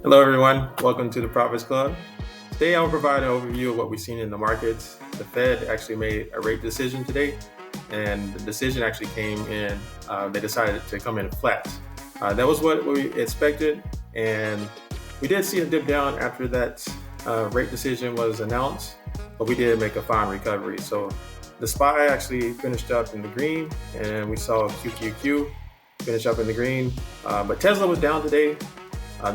Hello, everyone. Welcome to the Profitz Club. Today, I'll provide an overview of what we've seen in the markets. The Fed actually made a rate decision today, and the decision actually came in. They decided to come in flat. That was what we expected, and we did see a dip down after that rate decision was announced, but we did make a fine recovery. So the SPY actually finished up in the green, and we saw QQQ finish up in the green, but Tesla was down today.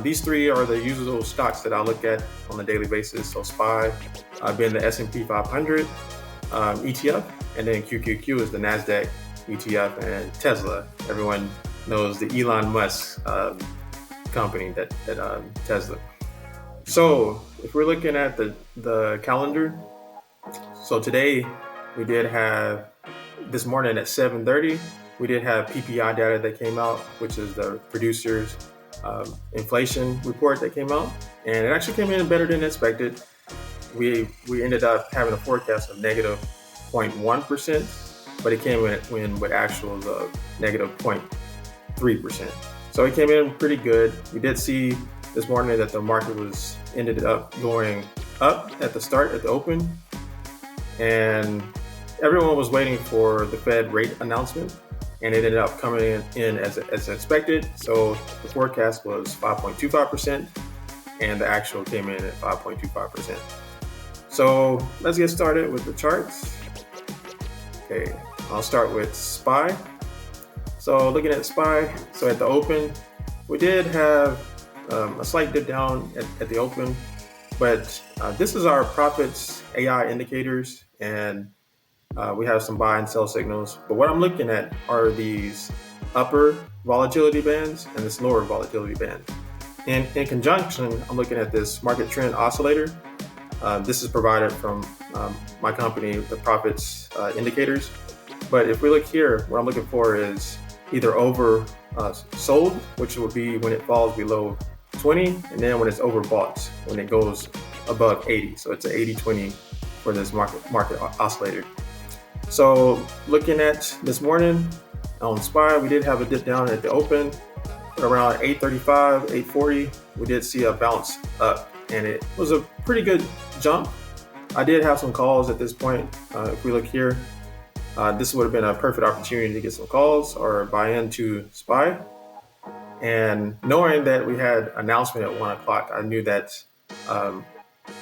These three are the usual stocks that I look at on a daily basis. So SPY being the S&P 500 ETF, and then QQQ is the NASDAQ ETF, and Tesla. Everyone knows the Elon Musk company that Tesla. So if we're looking at the calendar, so today we did have, this morning at 7:30, we did have PPI data that came out, which is the producers inflation report that came out, and it actually came in better than expected. We ended up having a forecast of negative 0.1%, but it came in with actuals of negative 0.3%. So it came in pretty good. We did see this morning that the market ended up going up at the start, at the open, and everyone was waiting for the Fed rate announcement, and it ended up coming in as expected. So the forecast was 5.25%, and the actual came in at 5.25%. So let's get started with the charts. Okay, I'll start with SPY. So looking at SPY, so at the open, we did have a slight dip down at the open, but this is our Profitz AI indicators, and we have some buy and sell signals, but what I'm looking at are these upper volatility bands and this lower volatility band. And in conjunction, I'm looking at this market trend oscillator. This is provided from my company, the Profitz indicators. But if we look here, what I'm looking for is either over sold, which would be when it falls below 20, and then when it's overbought, when it goes above 80. So it's an 80-20 for this market oscillator. So looking at this morning on SPY, we did have a dip down at the open, but around 835, 840, we did see a bounce up, and it was a pretty good jump. I did have some calls at this point. If we look here, this would have been a perfect opportunity to get some calls or buy into SPY. And knowing that we had announcement at 1 o'clock, I knew that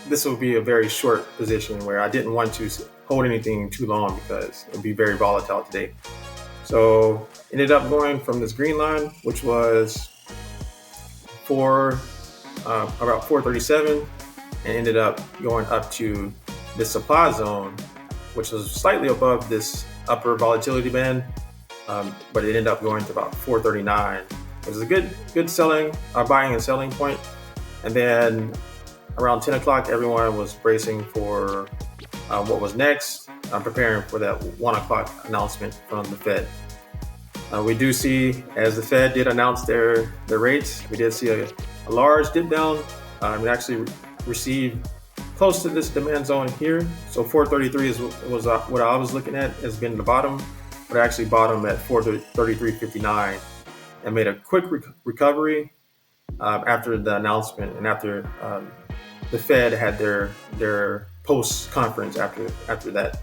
this would be a very short position where I didn't want to hold anything too long because it would be very volatile today. So ended up going from this green line, which was about 437, and ended up going up to this supply zone, which was slightly above this upper volatility band, but it ended up going to about 439. It was a good selling, buying and selling point. And then around 10 o'clock, everyone was bracing for what was next, preparing for that 1 o'clock announcement from the Fed. We do see, as the Fed did announce their rates, we did see a large dip down. We actually received close to this demand zone here. So 433 was what I was looking at as being the bottom, but I actually bottomed at 433.59 and made a quick recovery after the announcement and after the Fed had their post conference after that.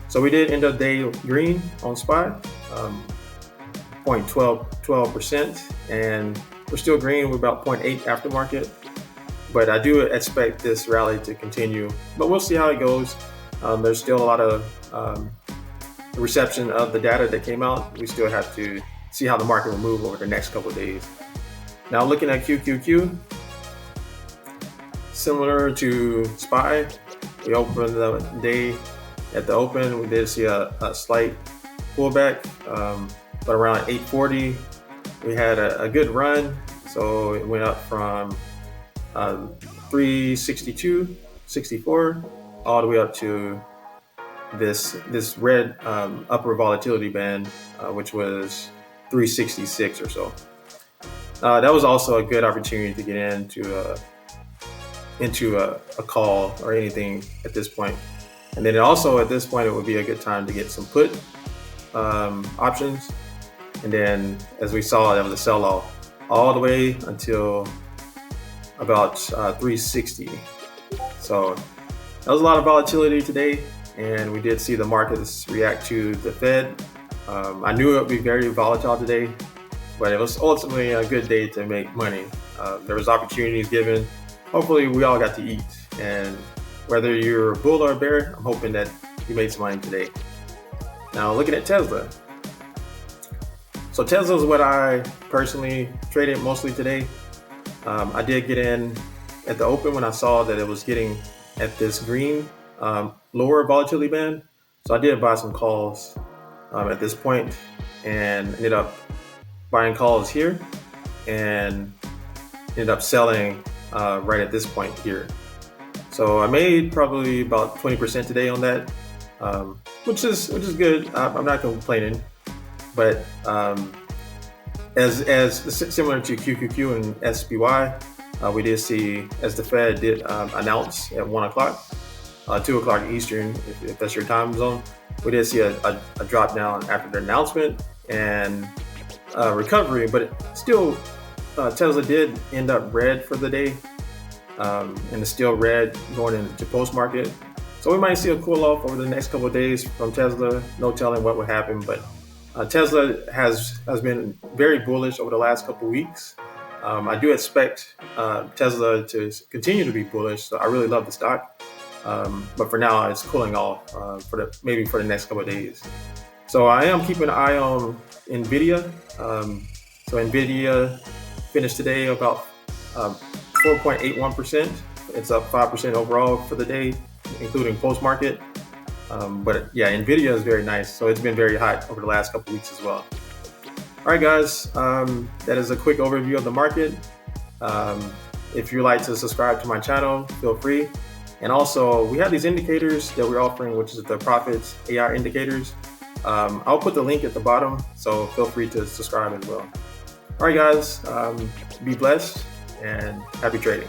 So we did end up day green on SPY, 0.12%, and we're still green. We're about 0.8 aftermarket, but I do expect this rally to continue. But we'll see how it goes. There's still a lot of reception of the data that came out. We still have to see how the market will move over the next couple of days. Now looking at QQQ, similar to SPY, we opened the day at the open. We did see a slight pullback, but around 840, we had a good run. So it went up from 362.64 all the way up to this red upper volatility band, which was 366 or so. That was also a good opportunity to get into a call or anything at this point. And then also at this point, it would be a good time to get some put options. And then as we saw, that was a sell-off all the way until about 360. So that was a lot of volatility today, and we did see the markets react to the Fed. I knew it would be very volatile today, but it was ultimately a good day to make money. There was opportunities given. Hopefully we all got to eat, and whether you're a bull or a bear, I'm hoping that you made some money today. Now looking at Tesla. So Tesla is what I personally traded mostly today. I did get in at the open when I saw that it was getting at this green lower volatility band. So I did buy some calls at this point and ended up buying calls here and ended up selling right at this point here. So I made probably about 20% today on that, which is good. I'm not complaining, but as similar to QQQ and SPY, we did see as the Fed did announce at 1 o'clock, 2 o'clock Eastern, if that's your time zone, we did see a drop down after the announcement and recovery, but still Tesla did end up red for the day, and it's still red going into post market. So we might see a cool off over the next couple of days from Tesla. No telling what will happen, but Tesla has been very bullish over the last couple of weeks. I do expect Tesla to continue to be bullish. So I really love the stock, but for now it's cooling off maybe for the next couple of days. So I am keeping an eye on Nvidia. So Nvidia finished today about 4.81%. It's up 5% overall for the day, including post market. But yeah, Nvidia is very nice. So it's been very hot over the last couple of weeks as well. All right, guys, that is a quick overview of the market. If you'd like to subscribe to my channel, feel free. And also, we have these indicators that we're offering, which is the Profitz AI indicators. I'll put the link at the bottom, so feel free to subscribe as well. All right, guys, be blessed and happy trading.